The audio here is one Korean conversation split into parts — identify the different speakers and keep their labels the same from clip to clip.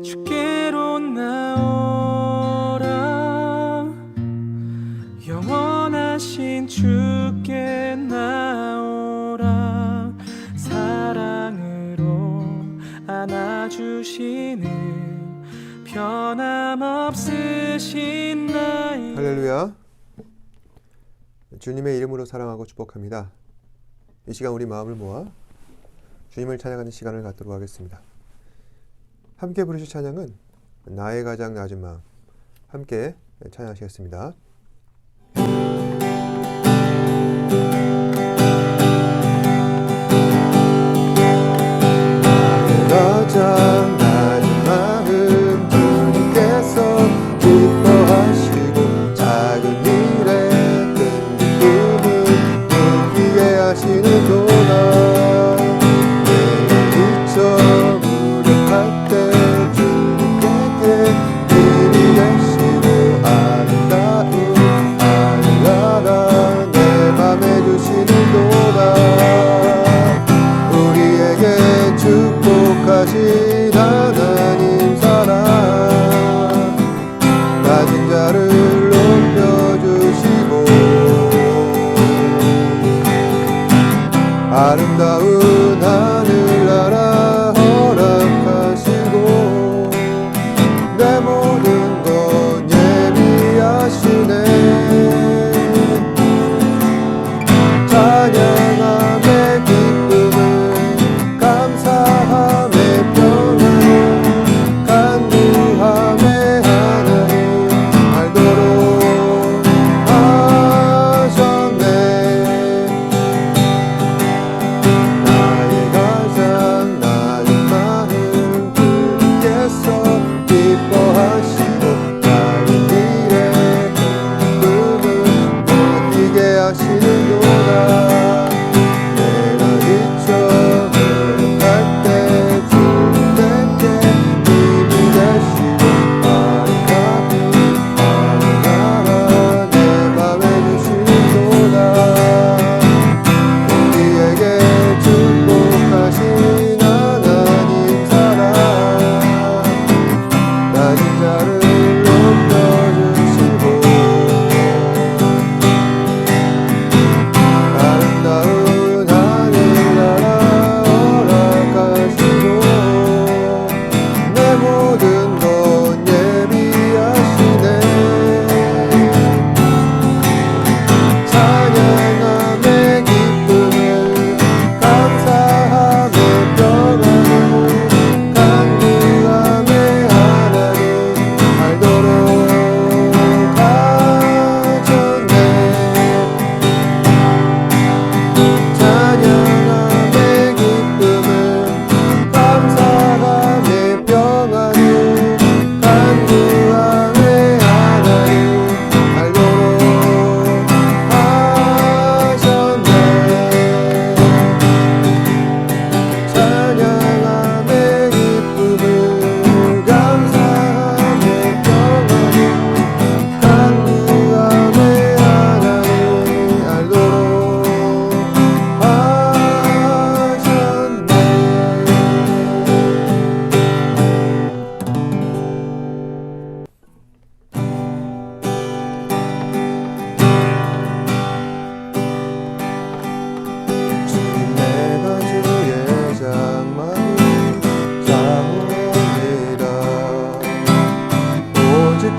Speaker 1: 주께로 나오라. 영원하신 주께 나오라. 사랑으로 안아주시는 변함없으신 나의
Speaker 2: 할렐루야. 주님의 이름으로 사랑하고 축복합니다. 이 시간 우리 마음을 모아 주님을 찬양하는 시간을 갖도록 하겠습니다. 함께 부르실 찬양은 나의 가장 낮은 마음, 함께 찬양하시겠습니다. 나의 가장 낮은 마음 주님께서 기뻐하시고 작은 일에 큰 기쁨을 느끼게 하시는도다. 우리에게 축복하신 하나님 사랑, 낮은 자를 높여주시고 아름다운 하늘나라 허락하시고 내 모든 것 예비하시네. 찬양함의 기쁨을 감사함의 평안을 간구함의 하나님 알도록 하셨네. 나의 가장 낮은 마음 주님께서 기뻐하시고 작은 일에 큰 기쁨을 느끼게 하시는도다.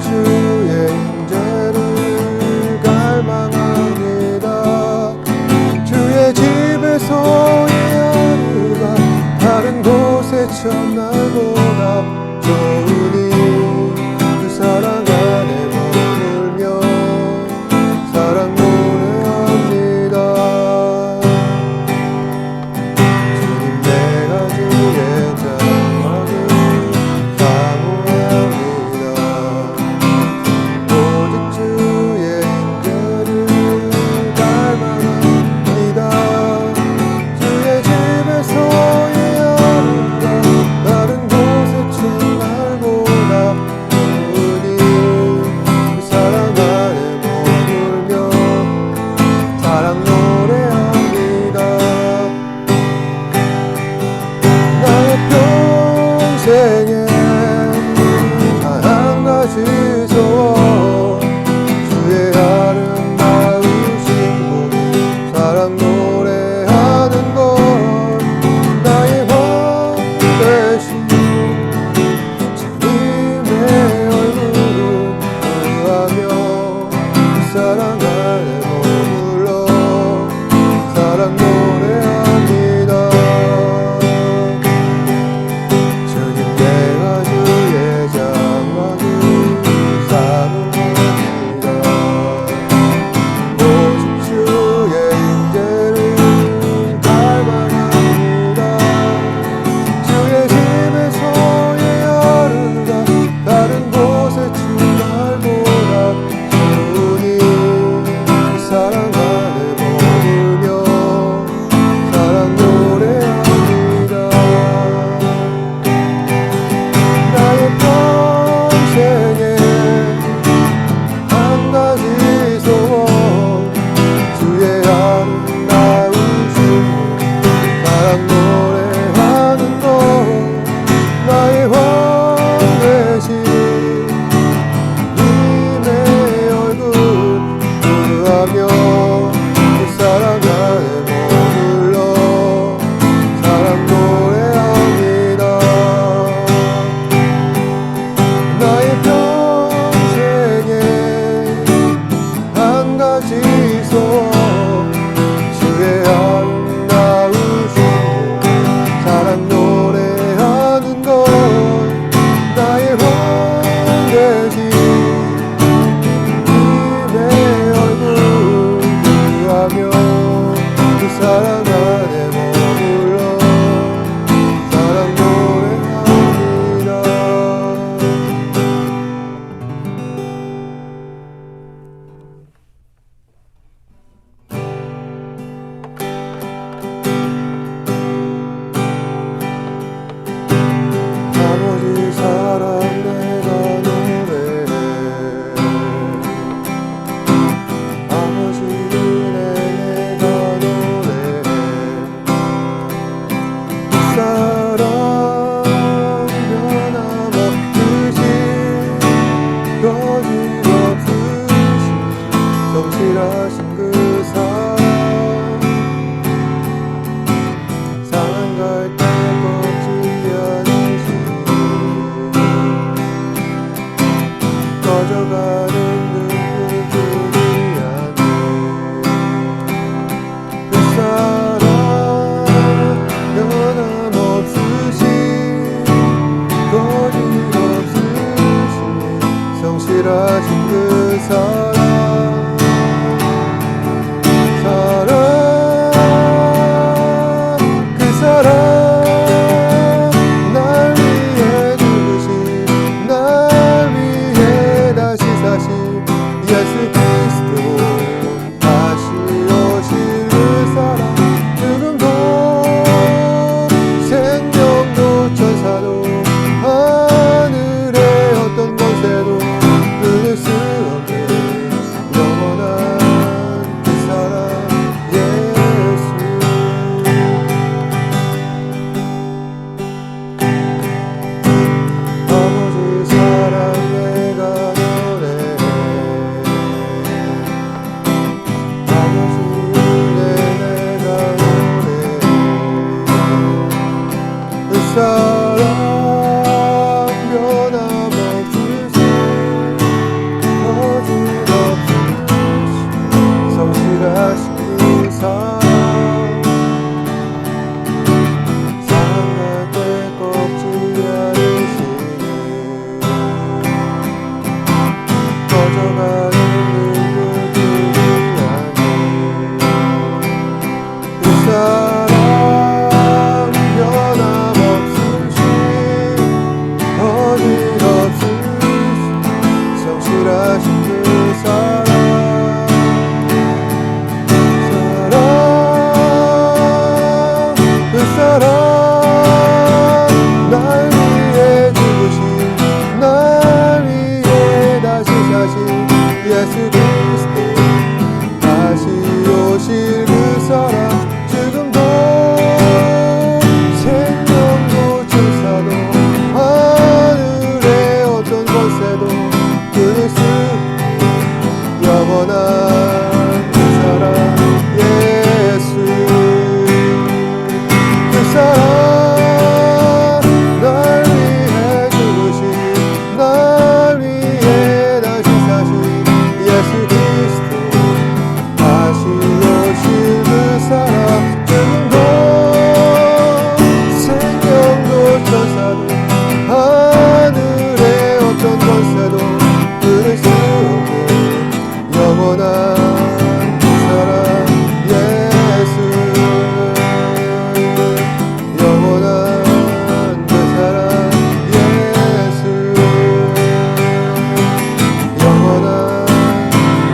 Speaker 2: 주의 임재를 갈망합니다. 주의 집에서의 하루가 다른 곳에 첫날보다 좋으니 그 사랑 안에 머물며 사랑 노래합니다. 주님 내가 주의 장막을 사모합니다. 주의 집에서의 하루가 다른 곳에 첫날 성실하신 그 사랑 그 사랑 날 위해 죽으신 날 위해 다시 사신 예수 그리스도 다시 오실 그 사랑 죽음도 생명도 천사도 하늘의 어떤 권세도 끊을 수 없는 영원한 그 사랑 예수 아버지 사랑 내가 노래해 아버지 은혜 내가 노래해 그 사랑 변함없으신 거짓없으신 성실하신 그 사랑 사랑할 때 꺾지 않으시네 꺼져가는 눈물들이 아니 그 사랑 변함없으신 거짓없으신 성실하신 그 사랑 그 사랑 날 위해 죽으신 날 위해 다시 사신 예수 그리스도 다시 오실 그 사랑 지금도 생명도 천사도 하늘의 어떤 권세도 끊을 수 영원한 그 사랑 예수 그 사랑 날 위해 죽으신 날 위해 다시 사신 예수 그리스도 다시 오실 그 사랑 지금도 생명도 천사도 하늘의 어떤 권세도 끊을 수 없는 영원한 그 사랑 예수 영원한 그 사랑 예수 영원한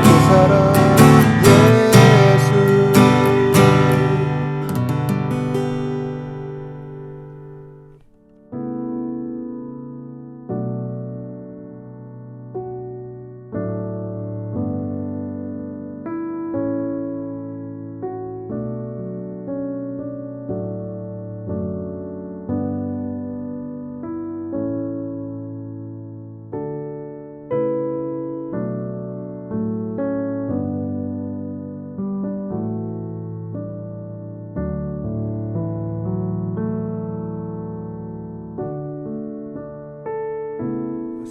Speaker 2: 그 사랑 예수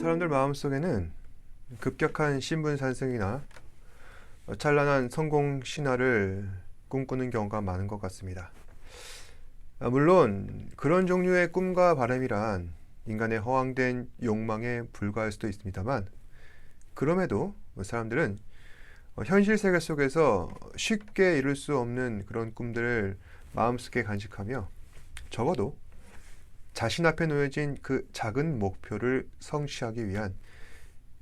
Speaker 2: 사람들 마음속에는 급격한 신분 상승이나 찬란한 성공 신화를 꿈꾸는 경우가 많은 것 같습니다. 물론 그런 종류의 꿈과 바람이란 인간의 허황된 욕망에 불과할 수도 있습니다만 그럼에도 사람들은 현실 세계 속에서 쉽게 이룰 수 없는 그런 꿈들을 마음속에 간직하며 적어도 자신 앞에 놓여진 그 작은 목표를 성취하기 위한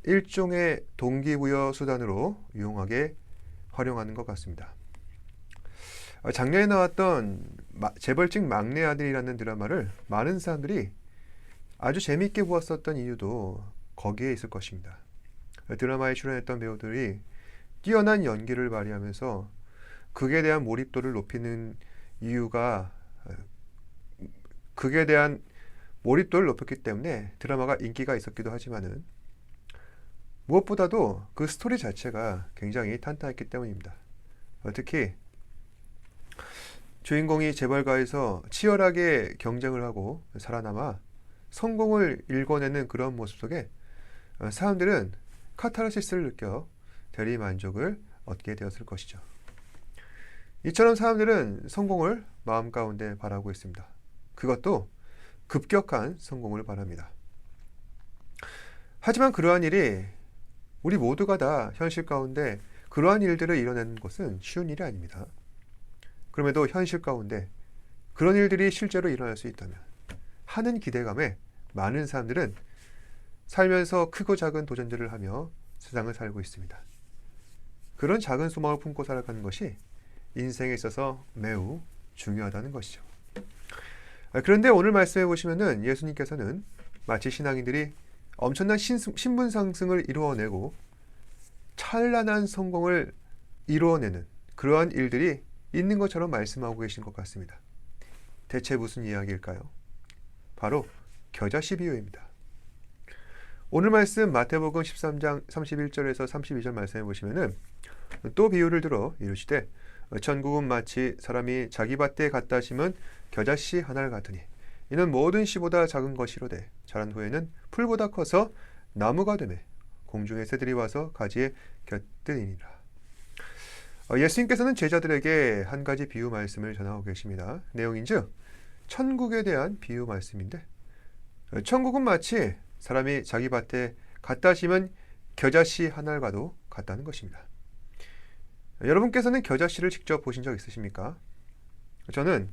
Speaker 2: 일종의 동기부여 수단으로 유용하게 활용하는 것 같습니다. 작년에 나왔던 재벌집 막내 아들이라는 드라마를 많은 사람들이 아주 재미있게 보았었던 이유도 거기에 있을 것입니다. 드라마에 출연했던 배우들이 뛰어난 연기를 발휘하면서 극에 대한 몰입도를 높이는 이유가 극에 대한 몰입도를 높였기 때문에 드라마가 인기가 있었기도 하지만은 무엇보다도 그 스토리 자체가 굉장히 탄탄했기 때문입니다. 특히 주인공이 재벌가에서 치열하게 경쟁을 하고 살아남아 성공을 일궈내는 그런 모습 속에 사람들은 카타르시스를 느껴 대리만족을 얻게 되었을 것이죠. 이처럼 사람들은 성공을 마음 가운데 바라고 있습니다. 그것도 급격한 성공을 바랍니다. 하지만 그러한 일이 우리 모두가 다 현실 가운데 그러한 일들을 이뤄내는 것은 쉬운 일이 아닙니다. 그럼에도 현실 가운데 그런 일들이 실제로 일어날 수 있다면 하는 기대감에 많은 사람들은 살면서 크고 작은 도전들을 하며 세상을 살고 있습니다. 그런 작은 소망을 품고 살아가는 것이 인생에 있어서 매우 중요하다는 것이죠. 그런데 오늘 말씀해 보시면은 예수님께서는 마치 신앙인들이 엄청난 신분 상승을 이루어내고 찬란한 성공을 이루어내는 그러한 일들이 있는 것처럼 말씀하고 계신 것 같습니다. 대체 무슨 이야기일까요? 바로 겨자씨 비유입니다. 오늘 말씀 마태복음 13장 31절에서 32절 말씀해 보시면은 또 비유를 들어 이르시되 천국은 마치 사람이 자기 밭에 갖다 심은 겨자씨 하나를 같으니 이는 모든 씨보다 작은 것이로되 자란 후에는 풀보다 커서 나무가 되매 공중의 새들이 와서 가지에 곁들이니라. 예수님께서는 제자들에게 한 가지 비유 말씀을 전하고 계십니다. 내용인즉 천국에 대한 비유 말씀인데 천국은 마치 사람이 자기 밭에 갖다 심은 겨자씨 하나과도 같다는 것입니다. 여러분께서는 겨자씨를 직접 보신 적 있으십니까? 저는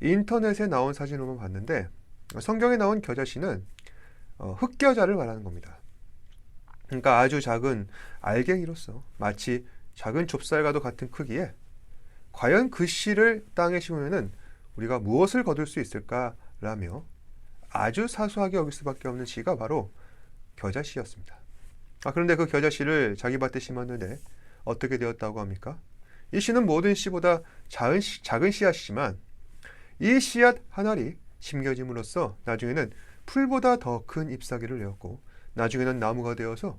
Speaker 2: 인터넷에 나온 사진으로만 봤는데 성경에 나온 겨자씨는 흑겨자를 말하는 겁니다. 그러니까 아주 작은 알갱이로서 마치 작은 좁쌀과도 같은 크기에 과연 그 씨를 땅에 심으면 우리가 무엇을 거둘 수 있을까라며 아주 사소하게 여길 수밖에 없는 씨가 바로 겨자씨였습니다. 그런데 그 겨자씨를 자기 밭에 심었는데 어떻게 되었다고 합니까? 이 씨는 모든 씨보다 작은 씨앗이지만 이 씨앗 하나리 심겨짐으로써 나중에는 풀보다 더 큰 잎사귀를 내었고 나중에는 나무가 되어서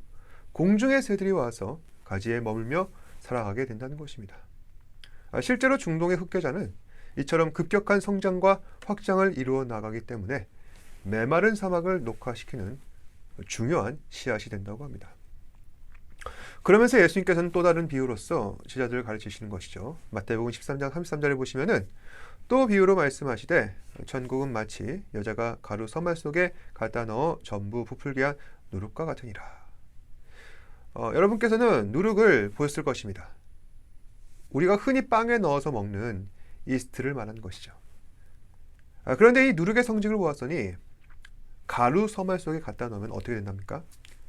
Speaker 2: 공중의 새들이 와서 가지에 머물며 살아가게 된다는 것입니다. 실제로 중동의 흑겨자는 이처럼 급격한 성장과 확장을 이루어 나가기 때문에 메마른 사막을 녹화시키는 중요한 씨앗이 된다고 합니다. 그러면서 예수님께서는 또 다른 비유로서 제자들을 가르치시는 것이죠. 마태복음 13장 33절에 보시면은 또 비유로 말씀하시되 천국은 마치 여자가 가루 서말 속에 갖다 넣어 전부 부풀게 한 누룩과 같으니라. 여러분께서는 누룩을 보셨을 것입니다. 우리가 흔히 빵에 넣어서 먹는 이스트를 말하는 것이죠. 그런데 이 누룩의 성질을 보았더니 가루 서말 속에 갖다 넣으면 어떻게 된답니까?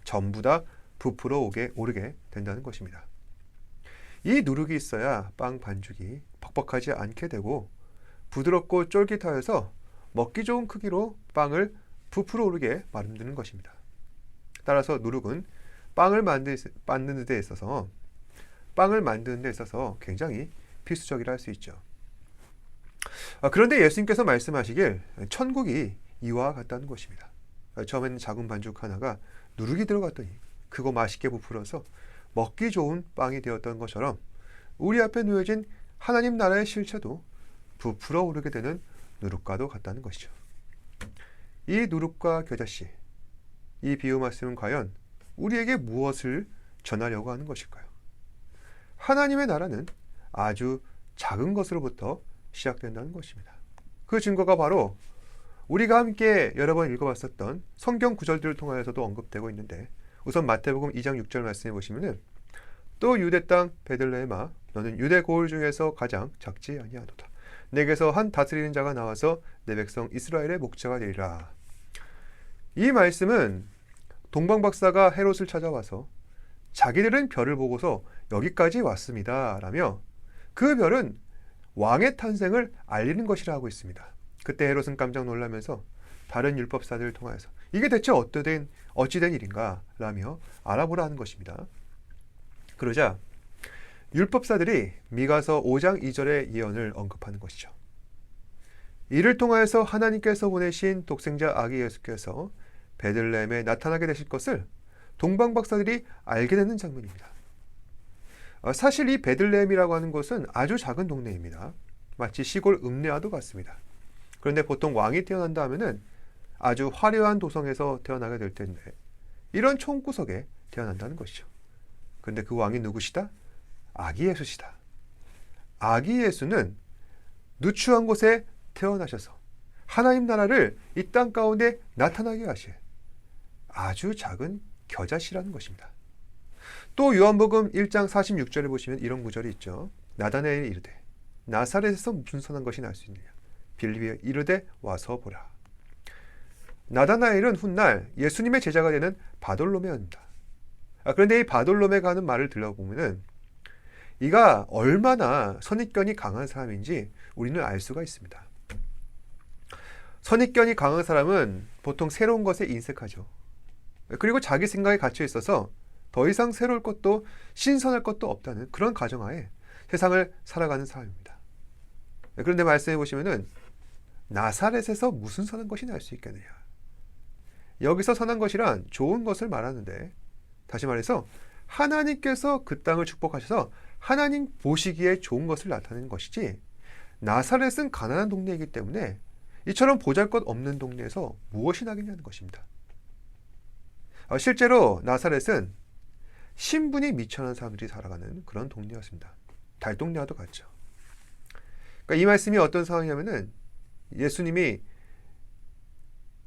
Speaker 2: 전부 다 부풀어 오르게 된다는 것입니다. 이 누룩이 있어야 빵 반죽이 퍽퍽하지 않게 되고 부드럽고 쫄깃하여서 먹기 좋은 크기로 빵을 부풀어 오르게 만드는 것입니다. 따라서 누룩은 빵을 만드는 데 있어서 굉장히 필수적이라 할 수 있죠. 그런데 예수님께서 말씀하시길 천국이 이와 같다는 것입니다. 처음에는 작은 반죽 하나가 누룩이 들어갔더니 그거 맛있게 부풀어서 먹기 좋은 빵이 되었던 것처럼 우리 앞에 놓여진 하나님 나라의 실체도 부풀어 오르게 되는 누룩과도 같다는 것이죠. 이 누룩과 겨자씨, 이 비유 말씀은 과연 우리에게 무엇을 전하려고 하는 것일까요? 하나님의 나라는 아주 작은 것으로부터 시작된다는 것입니다. 그 증거가 바로 우리가 함께 여러 번 읽어봤었던 성경 구절들을 통하여서도 언급되고 있는데 우선 마태복음 2장 6절 말씀해 보시면은 또 유대 땅 베들레헴아 너는 유대 고을 중에서 가장 작지 아니하도다. 내게서 한 다스리는 자가 나와서 내 백성 이스라엘의 목자가 되리라. 이 말씀은 동방박사가 헤롯을 찾아와서 자기들은 별을 보고서 여기까지 왔습니다 라며 그 별은 왕의 탄생을 알리는 것이라 하고 있습니다. 그때 헤롯은 깜짝 놀라면서 다른 율법사들을 통하여서 이게 대체 어찌된 일인가 라며 알아보라 하는 것입니다. 그러자 율법사들이 미가서 5장 2절의 예언을 언급하는 것이죠. 이를 통하여서 하나님께서 보내신 독생자 아기 예수께서 베들레헴에 나타나게 되실 것을 동방박사들이 알게 되는 장면입니다. 사실 이 베들레헴이라고 하는 곳은 아주 작은 동네입니다. 마치 시골 읍내와도 같습니다. 그런데 보통 왕이 태어난다 하면은 아주 화려한 도성에서 태어나게 될 텐데 이런 총구석에 태어난다는 것이죠. 그런데 그 왕이 누구시다? 아기 예수시다. 아기 예수는 누추한 곳에 태어나셔서 하나님 나라를 이 땅 가운데 나타나게 하실 아주 작은 겨자씨라는 것입니다. 또 요한복음 1장 46절에 보시면 이런 구절이 있죠. 나다나엘이 이르되 나사렛에서 무슨 선한 것이 날 수 있느냐. 빌립이 이르되 와서 보라. 나다나엘은 훗날 예수님의 제자가 되는 바돌로메입니다. 그런데 이 바돌로메가 하는 말을 들어보면은 이가 얼마나 선입견이 강한 사람인지 우리는 알 수가 있습니다. 선입견이 강한 사람은 보통 새로운 것에 인색하죠. 그리고 자기 생각에 갇혀 있어서 더 이상 새로울 것도 신선할 것도 없다는 그런 가정하에 세상을 살아가는 사람입니다. 그런데 말씀해 보시면은 나사렛에서 무슨 선한 것이 날 수 있겠느냐. 여기서 선한 것이란 좋은 것을 말하는데, 다시 말해서 하나님께서 그 땅을 축복하셔서 하나님 보시기에 좋은 것을 나타내는 것이지, 나사렛은 가난한 동네이기 때문에 이처럼 보잘것없는 동네에서 무엇이 나겠냐는 것입니다. 실제로 나사렛은 신분이 미천한 사람들이 살아가는 그런 동네였습니다. 달동네와도 같죠. 그러니까 이 말씀이 어떤 상황이냐면은 예수님이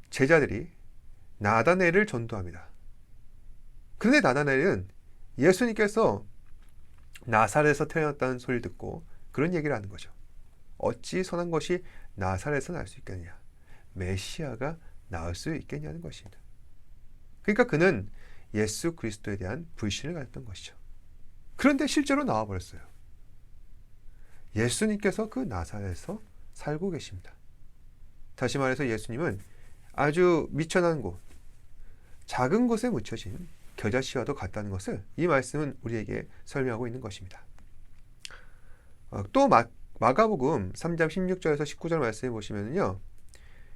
Speaker 2: 제자들이 나다나엘을 전도합니다. 그런데 나다나엘은 예수님께서 나사렛에서 태어났다는 소리를 듣고 그런 얘기를 하는 거죠. 어찌 선한 것이 나사렛에서 날 수 있겠느냐. 메시아가 나올 수 있겠냐는 것입니다. 그러니까 그는 예수 그리스도에 대한 불신을 가졌던 것이죠. 그런데 실제로 나와버렸어요. 예수님께서 그 나사렛에서 살고 계십니다. 다시 말해서 예수님은 아주 미천한 곳, 작은 곳에 묻혀진 겨자씨와도 같다는 것을 이 말씀은 우리에게 설명하고 있는 것입니다. 또 마가복음 3장 16절에서 19절 말씀해 보시면요,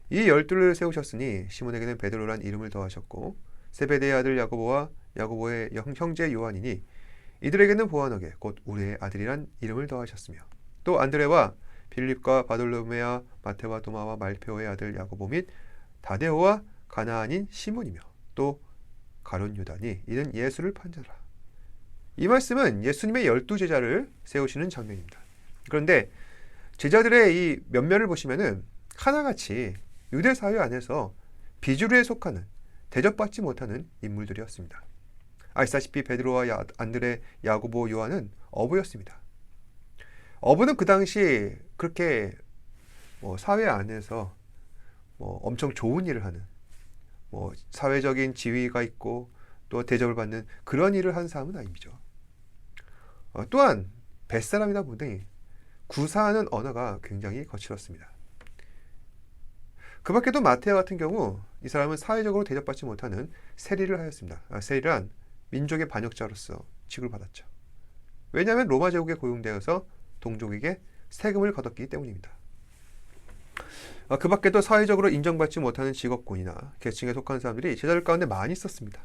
Speaker 2: 이 12를 세우셨으니 시몬에게는 베드로란 이름을 더하셨고 세베대의 아들 야고보와 야고보의 형제 요한이니 이들에게는 보아너게 곧 우리의 아들이란 이름을 더하셨으며 또 안드레와 빌립과 바돌로메와 마테와 도마와 말페오의 아들 야고보 및 다데오와 가나안인 시몬이며 또 가룟 유다니 이는 예수를 판 자라. 이 말씀은 예수님의 12제자를 세우시는 장면입니다. 그런데 제자들의 이 면면을 보시면은 하나같이 유대 사회 안에서 비주류에 속하는 대접받지 못하는 인물들이었습니다. 아시다시피 베드로와 안드레, 야고보, 요한은 어부였습니다. 어부는 그 당시 그렇게 사회 안에서 엄청 좋은 일을 하는, 사회적인 지위가 있고 또 대접을 받는 그런 일을 하는 사람은 아니죠. 또한 뱃사람이다 보니 구사하는 언어가 굉장히 거칠었습니다. 그 밖에도 마테아 같은 경우 이 사람은 사회적으로 대접받지 못하는 세리를 하였습니다. 세리란 민족의 반역자로서 취급을 받았죠. 왜냐하면 로마 제국에 고용되어서 동족에게 세금을 걷었기 때문입니다. 그 밖에도 사회적으로 인정받지 못하는 직업군이나 계층에 속한 사람들이 제자들 가운데 많이 있었습니다.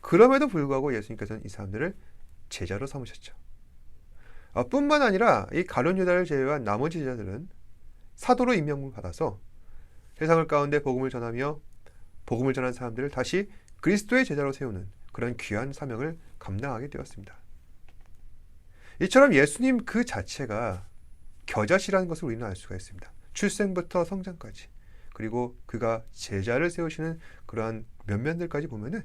Speaker 2: 그럼에도 불구하고 예수님께서는 이 사람들을 제자로 삼으셨죠. 뿐만 아니라 이 가룟 유다를 제외한 나머지 제자들은 사도로 임명을 받아서 세상을 가운데 복음을 전하며 복음을 전한 사람들을 다시 그리스도의 제자로 세우는 그런 귀한 사명을 감당하게 되었습니다. 이처럼 예수님 그 자체가 겨자씨라는 것을 우리는 알 수가 있습니다. 출생부터 성장까지, 그리고 그가 제자를 세우시는 그러한 면면들까지 보면은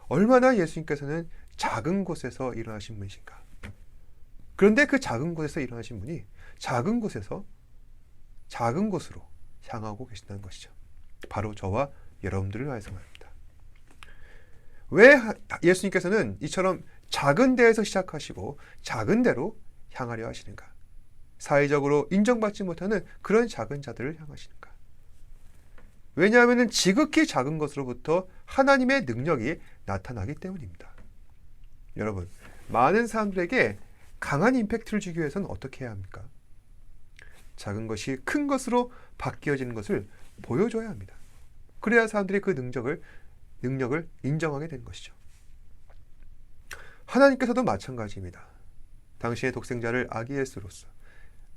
Speaker 2: 얼마나 예수님께서는 작은 곳에서 일어나신 분이신가. 그런데 그 작은 곳에서 일어나신 분이 작은 곳에서 작은 곳으로 향하고 계신다는 것이죠. 바로 저와 여러분들을 위해서 말입니다. 왜 예수님께서는 이처럼 작은 데에서 시작하시고 작은 데로 향하려 하시는가? 사회적으로 인정받지 못하는 그런 작은 자들을 향하시는가? 왜냐하면 지극히 작은 것으로부터 하나님의 능력이 나타나기 때문입니다. 여러분, 많은 사람들에게 강한 임팩트를 주기 위해서는 어떻게 해야 합니까? 작은 것이 큰 것으로 바뀌어지는 것을 보여줘야 합니다. 그래야 사람들이 그 능력을 인정하게 되는 것이죠. 하나님께서도 마찬가지입니다. 당신의 독생자를 아기 예수로서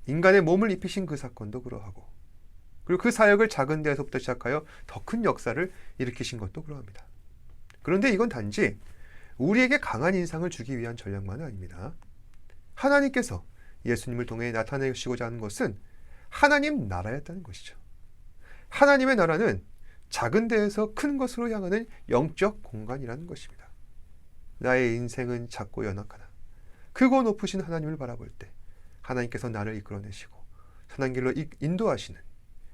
Speaker 2: 인간의 몸을 입히신 그 사건도 그러하고, 그리고 그 사역을 작은 데에서부터 시작하여 더 큰 역사를 일으키신 것도 그러합니다. 그런데 이건 단지 우리에게 강한 인상을 주기 위한 전략만은 아닙니다. 하나님께서 예수님을 통해 나타내시고자 하는 것은 하나님 나라였다는 것이죠. 하나님의 나라는 작은 데에서 큰 것으로 향하는 영적 공간이라는 것입니다. 나의 인생은 작고 연약하나 크고 높으신 하나님을 바라볼 때 하나님께서 나를 이끌어내시고 선한 길로 인도하시는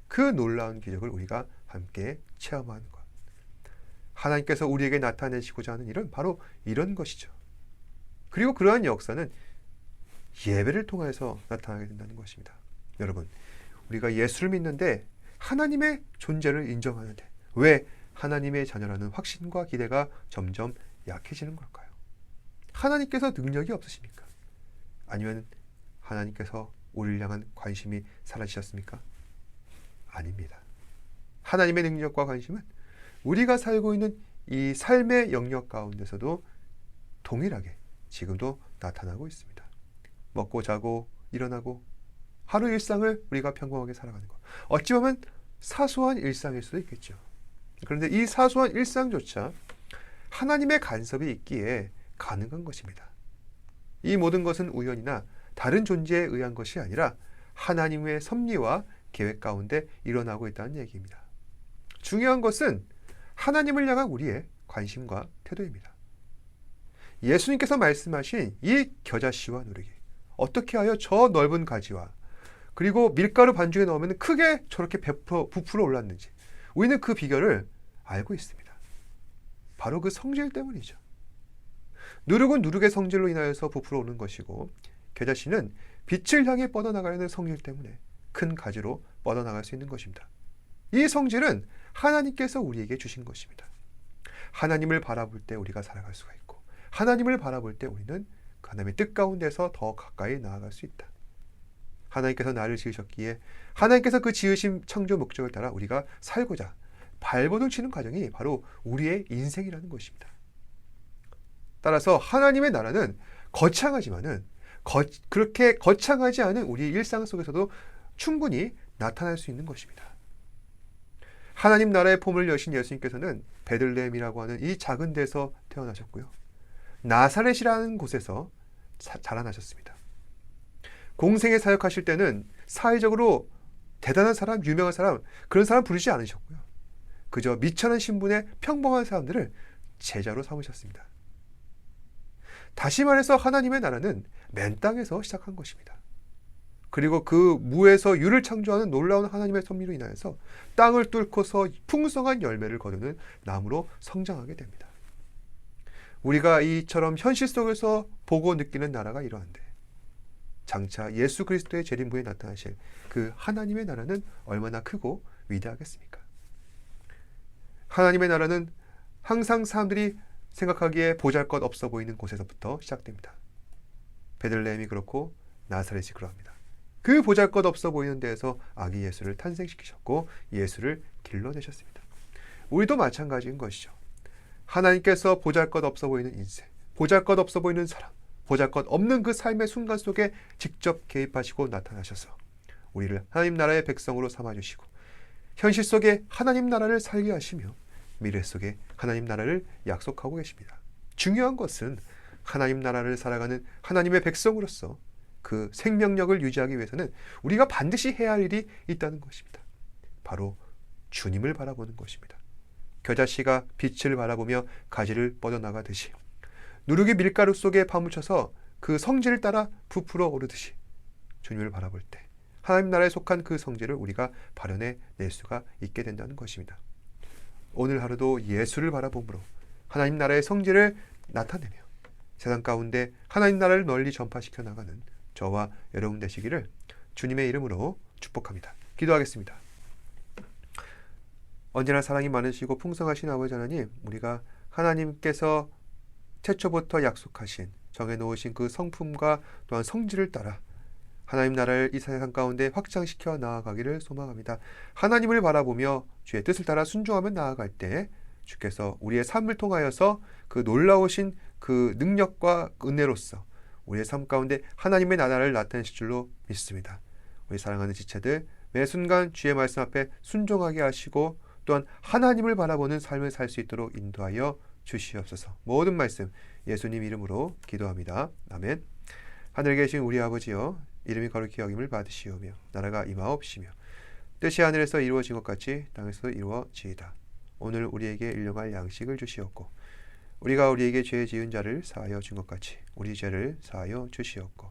Speaker 2: 그 놀라운 기적을 우리가 함께 체험하는 것. 하나님께서 우리에게 나타내시고자 하는 일은 바로 이런 것이죠. 그리고 그러한 역사는 예배를 통해서 나타나게 된다는 것입니다. 여러분, 우리가 예수를 믿는데 하나님의 존재를 인정하는데 왜 하나님의 자녀라는 확신과 기대가 점점 약해지는 걸까요? 하나님께서 능력이 없으십니까? 아니면 하나님께서 우리를 향한 관심이 사라지셨습니까? 아닙니다. 하나님의 능력과 관심은 우리가 살고 있는 이 삶의 영역 가운데서도 동일하게 지금도 나타나고 있습니다. 먹고 자고 일어나고 하루 일상을 우리가 평범하게 살아가는 것. 어찌 보면 사소한 일상일 수도 있겠죠. 그런데 이 사소한 일상조차 하나님의 간섭이 있기에 가능한 것입니다. 이 모든 것은 우연이나 다른 존재에 의한 것이 아니라 하나님의 섭리와 계획 가운데 일어나고 있다는 얘기입니다. 중요한 것은 하나님을 향한 우리의 관심과 태도입니다. 예수님께서 말씀하신 이 겨자씨와 누르기, 어떻게 하여 저 넓은 가지와 그리고 밀가루 반죽에 넣으면 크게 저렇게 부풀어 올랐는지 우리는 그 비결을 알고 있습니다. 바로 그 성질 때문이죠. 누룩은 누룩의 성질로 인하여서 부풀어 오는 것이고 겨자씨는 빛을 향해 뻗어나가려는 성질 때문에 큰 가지로 뻗어나갈 수 있는 것입니다. 이 성질은 하나님께서 우리에게 주신 것입니다. 하나님을 바라볼 때 우리가 살아갈 수가 있고 하나님을 바라볼 때 우리는 하나님의 뜻 가운데서 더 가까이 나아갈 수 있다. 하나님께서 나를 지으셨기에 하나님께서 그 지으신 창조 목적을 따라 우리가 살고자 발버둥 치는 과정이 바로 우리의 인생이라는 것입니다. 따라서 하나님의 나라는 거창하지만은 그렇게 거창하지 않은 우리의 일상 속에서도 충분히 나타날 수 있는 것입니다. 하나님 나라의 포문을 여신 예수님께서는 베들레헴이라고 하는 이 작은 데서 태어나셨고요. 나사렛이라는 곳에서 자라나셨습니다. 공생에 사역하실 때는 사회적으로 대단한 사람, 유명한 사람, 그런 사람 부르지 않으셨고요. 그저 미천한 신분의 평범한 사람들을 제자로 삼으셨습니다. 다시 말해서 하나님의 나라는 맨 땅에서 시작한 것입니다. 그리고 그 무에서 유를 창조하는 놀라운 하나님의 섭리로 인하여서 땅을 뚫고서 풍성한 열매를 거두는 나무로 성장하게 됩니다. 우리가 이처럼 현실 속에서 보고 느끼는 나라가 이러한데 장차 예수 그리스도의 재림부에 나타나실 그 하나님의 나라는 얼마나 크고 위대하겠습니까? 하나님의 나라는 항상 사람들이 생각하기에 보잘것없어 보이는 곳에서부터 시작됩니다. 베들레헴이 그렇고 나사렛이 그러합니다. 그 보잘것없어 보이는 데에서 아기 예수를 탄생시키셨고 예수를 길러내셨습니다. 우리도 마찬가지인 것이죠. 하나님께서 보잘것없어 보이는 인생, 보잘것없어 보이는 사람, 보잘것없는 그 삶의 순간 속에 직접 개입하시고 나타나셔서 우리를 하나님 나라의 백성으로 삼아주시고 현실 속에 하나님 나라를 살게 하시며 미래 속에 하나님 나라를 약속하고 계십니다. 중요한 것은 하나님 나라를 살아가는 하나님의 백성으로서 그 생명력을 유지하기 위해서는 우리가 반드시 해야 할 일이 있다는 것입니다. 바로 주님을 바라보는 것입니다. 겨자씨가 빛을 바라보며 가지를 뻗어나가듯이 누룩이 밀가루 속에 파묻혀서 그 성질을 따라 부풀어 오르듯이 주님을 바라볼 때 하나님 나라에 속한 그 성질을 우리가 발현해 낼 수가 있게 된다는 것입니다. 오늘 하루도 예수를 바라봄으로 하나님 나라의 성질을 나타내며 세상 가운데 하나님 나라를 널리 전파시켜 나가는 저와 여러분 되시기를 주님의 이름으로 축복합니다. 기도하겠습니다. 언제나 사랑이 많으시고 풍성하신 아버지 하나님, 우리가 하나님께서 태초부터 약속하신 정해놓으신 그 성품과 또한 성질을 따라 하나님 나라를 이 세상 가운데 확장시켜 나아가기를 소망합니다. 하나님을 바라보며 주의 뜻을 따라 순종하며 나아갈 때 주께서 우리의 삶을 통하여서 그 놀라우신 그 능력과 은혜로서 우리의 삶 가운데 하나님의 나라를 나타내실 줄로 믿습니다. 우리 사랑하는 지체들 매 순간 주의 말씀 앞에 순종하게 하시고 또한 하나님을 바라보는 삶을 살 수 있도록 인도하여 주시옵소서. 모든 말씀 예수님 이름으로 기도합니다. 아멘. 하늘에 계신 우리 아버지여, 이름이 거룩히 여김을 받으시오며 나라가 임하옵시며 뜻이 하늘에서 이루어진 것 같이 땅에서 이루어지이다. 오늘 우리에게 일용할 양식을 주시옵고 우리가 우리에게 죄 지은 자를 사하여 준 것 같이 우리 죄를 사하여 주시옵고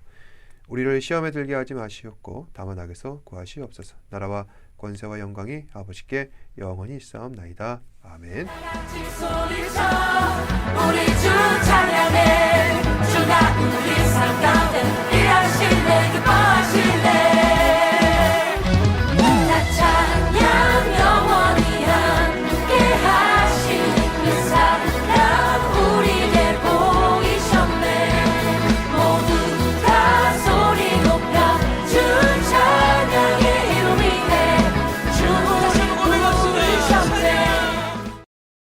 Speaker 2: 우리를 시험에 들게 하지 마시옵고 다만 악에서 구하시옵소서. 나라와 권세와 영광이 아버지께 영원히 있사옵나이다. 아멘.
Speaker 3: 같이 소리쳐 우리 주 찬양해 주가 우리 삶 가운데